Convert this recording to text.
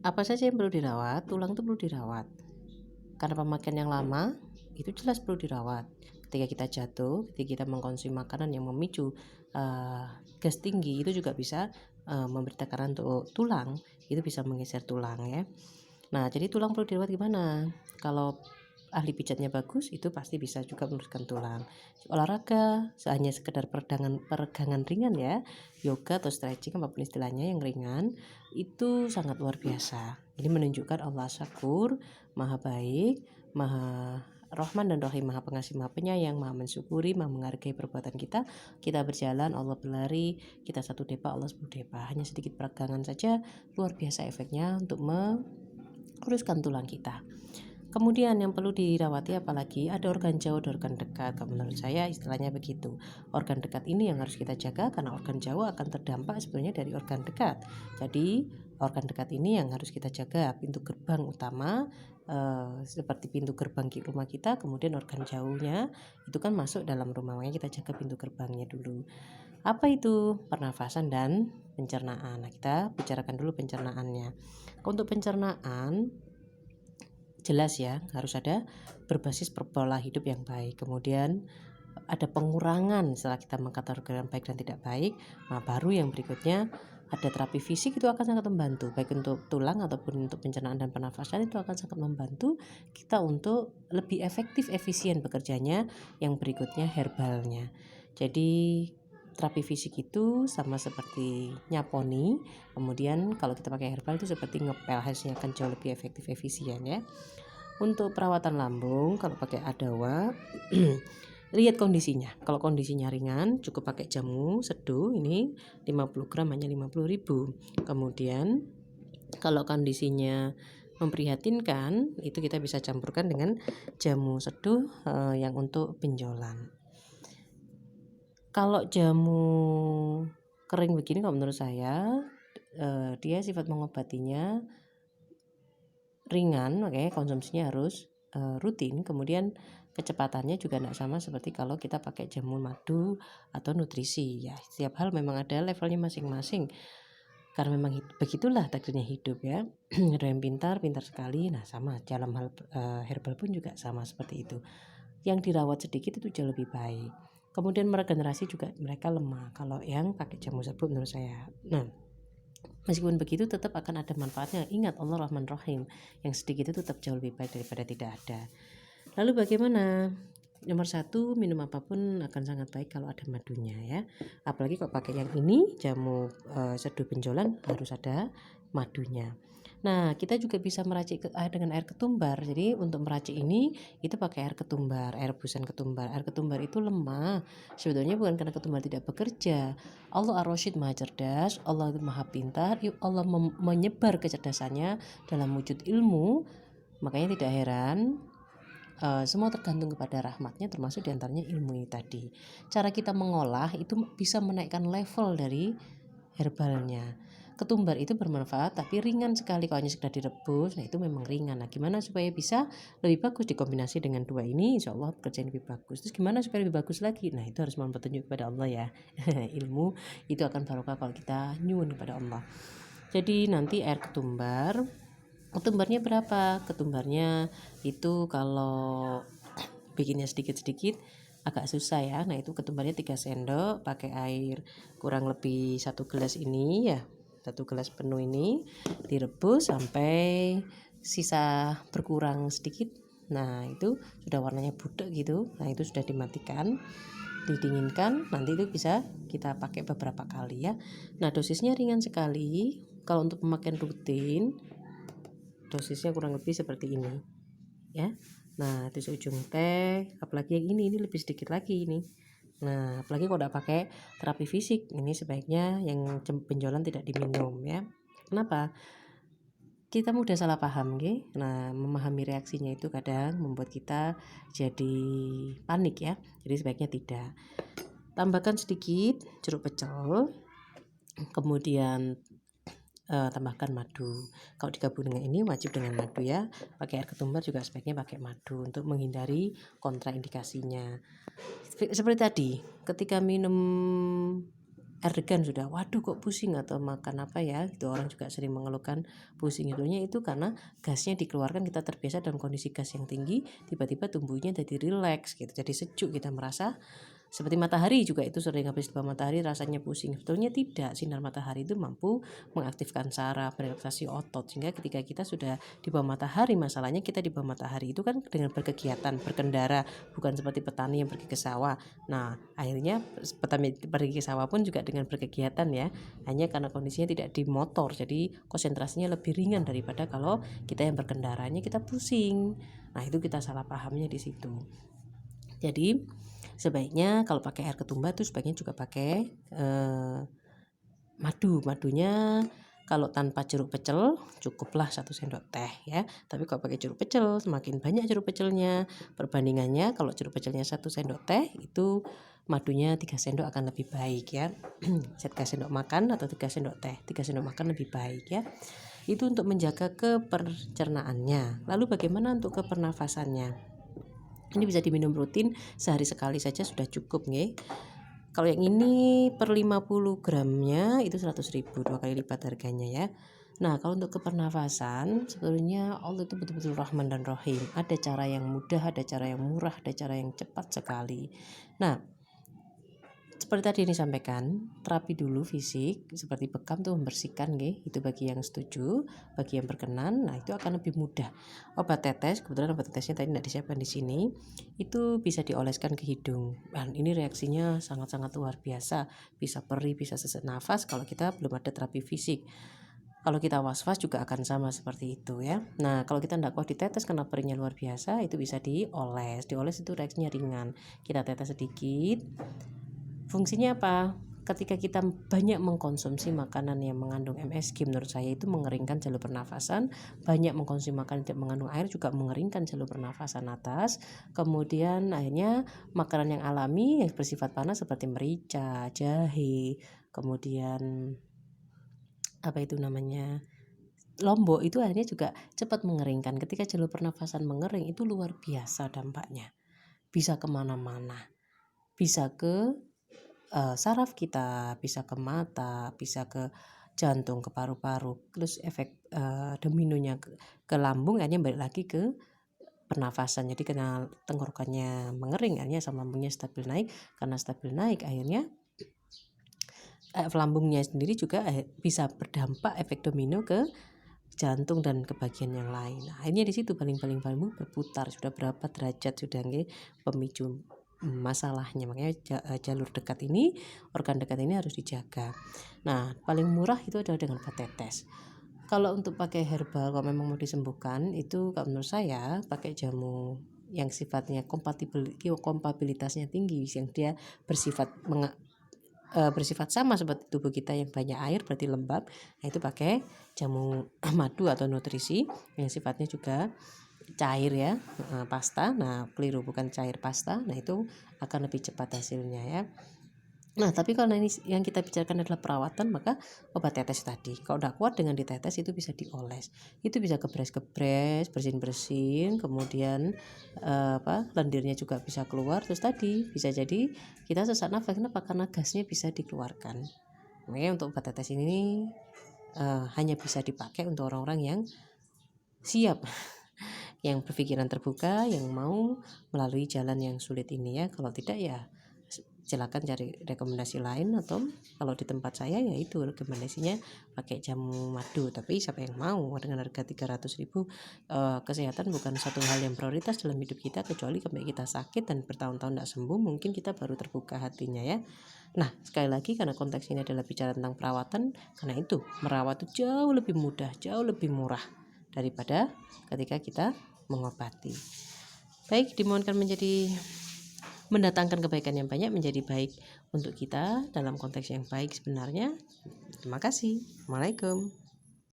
Apa saja yang perlu dirawat? Tulang itu perlu dirawat. Karena pemakaian yang lama, itu jelas perlu dirawat. Ketika kita jatuh, ketika kita mengkonsumsi makanan yang memicu gas tinggi, itu juga bisa memberi tekanan untuk tulang, itu bisa menggeser tulang ya. Nah, jadi tulang perlu dirawat gimana? Kalau ahli pijatnya bagus, itu pasti bisa juga meluruskan tulang. Olahraga hanya sekedar peregangan ringan ya, yoga atau stretching apapun istilahnya yang ringan, itu sangat luar biasa. Ini menunjukkan Allah Syakur, Maha Baik, Maha Rahman dan Rahim, Maha Pengasih, Maha Penyayang, Maha Mensyukuri, Maha menghargai perbuatan kita. Kita berjalan, Allah berlari, kita satu depa, Allah 10 depa. Hanya sedikit peregangan saja, luar biasa efeknya untuk meluruskan tulang kita. Kemudian yang perlu dirawati apalagi ada organ jauh, ada organ dekat. Kalau menurut saya istilahnya begitu. Organ dekat ini yang harus kita jaga karena organ jauh akan terdampak sebenarnya dari organ dekat. Jadi organ dekat ini yang harus kita jaga. Pintu gerbang utama seperti pintu gerbang rumah kita, kemudian organ jauhnya itu kan masuk dalam rumah, makanya kita jaga pintu gerbangnya dulu. Apa itu? Pernafasan dan pencernaan. Nah, kita bicarakan dulu pencernaannya. Untuk pencernaan jelas ya, harus ada berbasis pola hidup yang baik. Kemudian ada pengurangan setelah kita mengkategorikan baik dan tidak baik. Nah, baru yang berikutnya ada terapi fisik, itu akan sangat membantu baik untuk tulang ataupun untuk pencernaan dan pernafasan, itu akan sangat membantu kita untuk lebih efektif efisien bekerjanya. Yang berikutnya herbalnya. Jadi terapi fisik itu sama seperti nyaponi, kemudian kalau kita pakai herbal itu seperti ngepel, hasilnya akan jauh lebih efektif efisien ya. Untuk perawatan lambung kalau pakai Adawa lihat kondisinya. Kalau kondisinya ringan cukup pakai jamu seduh, ini 50 gram hanya 50.000. Kemudian kalau kondisinya memprihatinkan, itu kita bisa campurkan dengan jamu seduh yang untuk benjolan. Kalau jamu kering begini kalau menurut saya dia sifat mengobatinya ringan, makanya konsumsinya harus rutin. Kemudian kecepatannya juga tidak sama seperti kalau kita pakai jamu madu atau nutrisi ya. Setiap hal memang ada levelnya masing-masing, karena memang begitulah takdirnya hidup ya. Ada yang pintar sekali. Nah sama dalam hal herbal pun juga sama seperti itu. Yang dirawat sedikit itu jauh lebih baik. Kemudian meregenerasi juga mereka lemah kalau yang pakai jamu serbuk menurut saya. Nah, meskipun begitu tetap akan ada manfaatnya. Ingat Allah Rahman Rahim, yang sedikit itu tetap jauh lebih baik daripada tidak ada. Lalu bagaimana? Nomor 1, minum apapun akan sangat baik kalau ada madunya ya. Apalagi kalau pakai yang ini jamu seduh benjolan harus ada madunya. Nah, kita juga bisa meracik dengan air ketumbar. Jadi untuk meracik ini itu pakai air ketumbar, air rebusan ketumbar. Air ketumbar itu lemah. Sebetulnya bukan karena ketumbar tidak bekerja. Allah Ar-Rasyid Maha cerdas, Allah Maha pintar, Allah menyebar kecerdasannya dalam wujud ilmu. Makanya tidak heran semua tergantung kepada rahmatnya, termasuk diantaranya ilmu ini tadi. Cara kita mengolah itu bisa menaikkan level dari herbalnya. Ketumbar itu bermanfaat tapi ringan sekali kalau hanya sekedar direbus. Nah itu memang ringan. Nah gimana supaya bisa lebih bagus dikombinasi dengan dua ini, insya Allah pekerjaan lebih bagus. Terus gimana supaya lebih bagus lagi? Nah itu harus mohon petunjuk kepada Allah ya. Ilmu itu akan barokah kalau kita nyuwun kepada Allah. Jadi nanti air ketumbarnya berapa? Ketumbarnya itu kalau bikinnya sedikit-sedikit agak susah ya. Nah itu ketumbarnya 3 sendok, pakai air kurang lebih 1 gelas ini ya, 1 gelas penuh ini direbus sampai sisa berkurang sedikit. Nah itu sudah warnanya budek gitu. Nah itu sudah dimatikan, didinginkan. Nanti itu bisa kita pakai beberapa kali ya. Nah dosisnya ringan sekali. Kalau untuk pemakaian rutin dosisnya kurang lebih seperti ini ya. Nah itu ujung teh, apalagi yang ini lebih sedikit lagi ini. Nah apalagi kalau udah pakai terapi fisik, ini sebaiknya yang benjolan tidak diminum ya. Kenapa? Kita mudah salah paham gitu. Nah memahami reaksinya itu kadang membuat kita jadi panik ya. Jadi sebaiknya tidak. Tambahkan sedikit jeruk pecel, kemudian tambahkan madu. Kalau digabung dengan ini wajib dengan madu ya. Pakai air ketumbar juga sebaiknya pakai madu untuk menghindari kontraindikasinya. Seperti tadi, ketika minum air sudah, waduh kok pusing atau makan apa ya, itu orang juga sering mengeluhkan pusing. Itu karena gasnya dikeluarkan, kita terbiasa dalam kondisi gas yang tinggi, tiba-tiba tubuhnya jadi rileks gitu, jadi sejuk, kita merasa seperti matahari juga itu sering habis di bawah matahari rasanya pusing. Sebetulnya tidak, sinar matahari itu mampu mengaktifkan saraf, merelaksasi otot, sehingga ketika kita sudah di bawah matahari, masalahnya kita di bawah matahari itu kan dengan berkegiatan, berkendara, bukan seperti petani yang pergi ke sawah. Nah, akhirnya petani pergi ke sawah pun juga dengan berkegiatan ya, hanya karena kondisinya tidak di motor, jadi konsentrasinya lebih ringan daripada kalau kita yang berkendaranya kita pusing. Nah, itu kita salah pahamnya di situ. Jadi sebaiknya kalau pakai air ketumbar itu sebaiknya juga pakai madunya. Kalau tanpa jeruk pecel cukuplah 1 sendok teh ya. Tapi kalau pakai jeruk pecel, semakin banyak jeruk pecelnya, perbandingannya kalau jeruk pecelnya 1 sendok teh itu madunya 3 sendok akan lebih baik ya. 3 sendok makan atau 3 sendok teh, 3 sendok makan lebih baik ya. Itu untuk menjaga kepercernaannya. Lalu bagaimana untuk kepernafasannya? Ini bisa diminum rutin sehari sekali saja sudah cukup nih. Kalau yang ini per 50 gramnya itu 100.000, 2 kali lipat harganya ya. Nah, kalau untuk kepernafasan sebetulnya Allah itu betul-betul Rahman dan Rahim. Ada cara yang mudah, ada cara yang murah, ada cara yang cepat sekali. Nah, seperti tadi ini sampaikan, terapi dulu fisik seperti bekam tuh membersihkan itu bagi yang setuju, bagi yang berkenan, nah itu akan lebih mudah. Obat tetes, kebetulan obat tetesnya tadi tidak disiapkan di sini, itu bisa dioleskan ke hidung. Dan ini reaksinya sangat-sangat luar biasa, bisa perih, bisa sesak nafas kalau kita belum ada terapi fisik. Kalau kita was-was juga akan sama seperti itu ya. Nah, kalau kita tidak kuat ditetes karena perihnya luar biasa, itu bisa dioles. Dioles itu reaksinya ringan. Kita tetes sedikit. Fungsinya apa? Ketika kita banyak mengkonsumsi makanan yang mengandung MSG, menurut saya itu mengeringkan jalur pernafasan. Banyak mengkonsumsi makanan yang mengandung air juga mengeringkan jalur pernafasan atas. Kemudian akhirnya makanan yang alami yang bersifat panas seperti merica, jahe, kemudian apa itu namanya, lombok, itu akhirnya juga cepat mengeringkan. Ketika jalur pernafasan mengering itu luar biasa dampaknya, bisa kemana-mana, bisa ke saraf kita, bisa ke mata, bisa ke jantung, ke paru-paru, terus efek dominonya ke lambung, akhirnya balik lagi ke pernafasan. Jadi karena tenggorokannya mengering, akhirnya asam lambungnya stabil naik. Karena stabil naik, akhirnya lambungnya sendiri juga bisa berdampak efek domino ke jantung dan ke bagian yang lain. Nah, akhirnya di situ paling berputar, sudah berapa derajat sudah pemicu masalahnya. Makanya jalur dekat ini, organ dekat ini harus dijaga. Nah, paling murah itu adalah dengan obat tetes. Kalau untuk pakai herbal, kalau memang mau disembuhkan, itu kalau menurut saya pakai jamu yang sifatnya kompatibilitasnya tinggi, yang dia bersifat sama seperti tubuh kita yang banyak air, berarti lembab. Nah, itu pakai jamu madu atau nutrisi yang sifatnya juga cair ya, pasta. Nah, keliru, bukan cair, pasta. Nah, itu akan lebih cepat hasilnya ya. Nah, tapi kalau ini yang kita bicarakan adalah perawatan, maka obat tetes tadi kalau udah kuat dengan ditetes itu bisa dioles, itu bisa kebres-kebres, bersin-bersin, kemudian lendirnya juga bisa keluar. Terus tadi bisa jadi kita sesak nafas, kenapa? Karena gasnya bisa dikeluarkan. Makanya untuk obat tetes ini hanya bisa dipakai untuk orang-orang yang siap yang berpikiran terbuka, yang mau melalui jalan yang sulit ini ya. Kalau tidak ya silakan cari rekomendasi lain, atau kalau di tempat saya ya itu rekomendasinya pakai jamu madu. Tapi siapa yang mau dengan harga 300.000? Kesehatan bukan satu hal yang prioritas dalam hidup kita, kecuali sampai kita sakit dan bertahun-tahun tidak sembuh, mungkin kita baru terbuka hatinya ya. Nah, sekali lagi karena konteks ini adalah bicara tentang perawatan, karena itu merawat itu jauh lebih mudah, jauh lebih murah daripada ketika kita mengobati. Baik, dimohonkan mendatangkan kebaikan yang banyak, menjadi baik untuk kita dalam konteks yang baik sebenarnya. Terima kasih. Assalamualaikum.